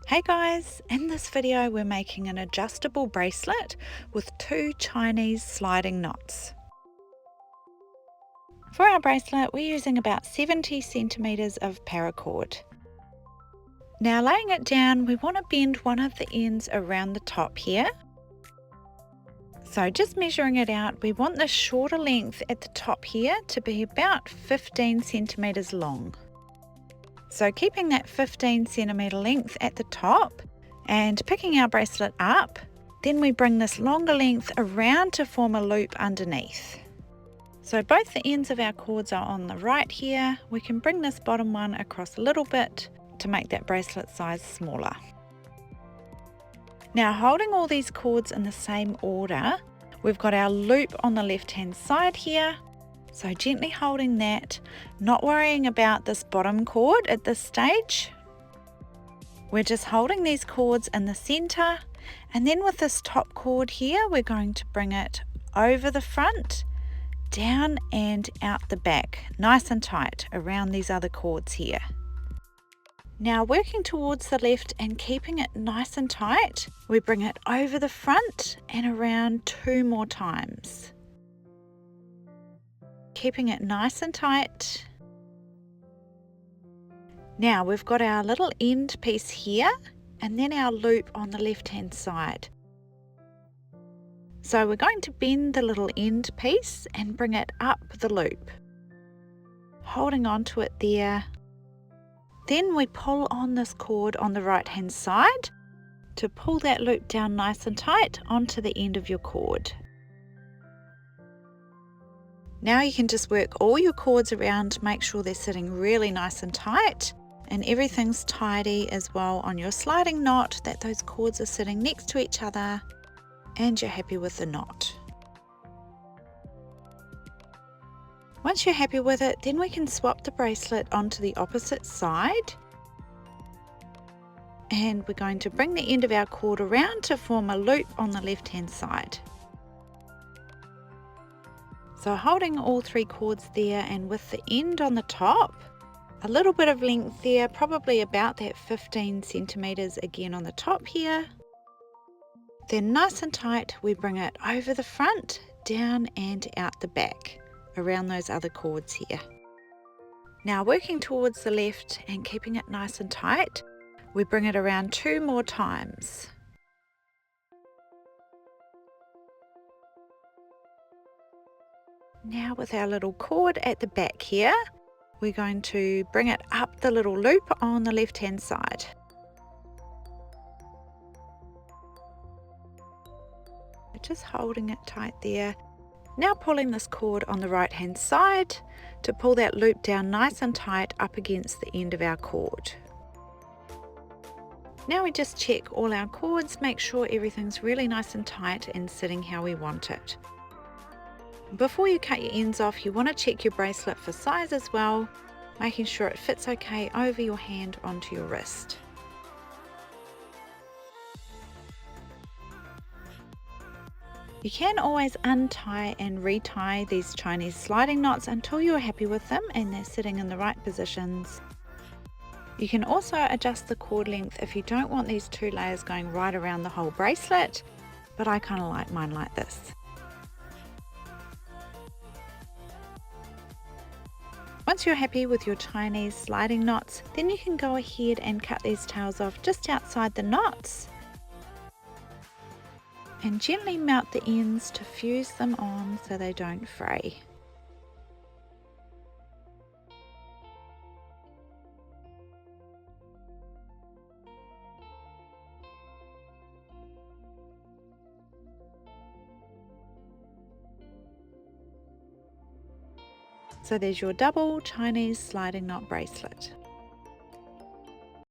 Hey guys, in this video we're making an adjustable bracelet with 2 Chinese sliding knots. For our bracelet we're using about 70 centimeters of paracord. Now laying it down, we want to bend one of the ends around the top here. So just measuring it out, we want the shorter length at the top here to be about 15 centimeters long. So keeping that 15 centimeter length at the top and picking our bracelet up, then we bring this longer length around to form a loop underneath. So both the ends of our cords are on the right here. We can bring this bottom one across a little bit to make that bracelet size smaller. Now holding all these cords in the same order, we've got our loop on the left hand side here. So gently holding that, not worrying about this bottom cord at this stage. We're just holding these cords in the center, and then with this top cord here, we're going to bring it over the front, down and out the back, nice and tight around these other cords here. Now working towards the left and keeping it nice and tight, we bring it over the front and around 2 more times. Keeping it nice and tight. Now we've got our little end piece here and then our loop on the left hand side. So we're going to bend the little end piece and bring it up the loop. Holding on to it there. Then we pull on this cord on the right hand side to pull that loop down nice and tight onto the end of your cord. Now you can just work all your cords around to make sure they're sitting really nice and tight and everything's tidy as well on your sliding knot, that those cords are sitting next to each other and you're happy with the knot. Once you're happy with it, then we can swap the bracelet onto the opposite side. And we're going to bring the end of our cord around to form a loop on the left hand side. So holding all 3 cords there and with the end on the top, a little bit of length there, probably about that 15 centimeters again on the top here. Then nice and tight, we bring it over the front, down and out the back, around those other cords here. Now working towards the left and keeping it nice and tight, we bring it around 2 more times. Now with our little cord at the back here, we're going to bring it up the little loop on the left hand side. Just holding it tight there. Now pulling this cord on the right hand side to pull that loop down nice and tight up against the end of our cord. Now we just check all our cords, make sure everything's really nice and tight and sitting how we want it. Before you cut your ends off, you want to check your bracelet for size as well, making sure it fits okay over your hand onto your wrist. You can always untie and retie these Chinese sliding knots until you're happy with them and they're sitting in the right positions. You can also adjust the cord length if you don't want these 2 layers going right around the whole bracelet, but I kind of like mine like this. Once you're happy with your Chinese sliding knots, then you can go ahead and cut these tails off just outside the knots and gently mount the ends to fuse them on so they don't fray. So there's your double Chinese sliding knot bracelet.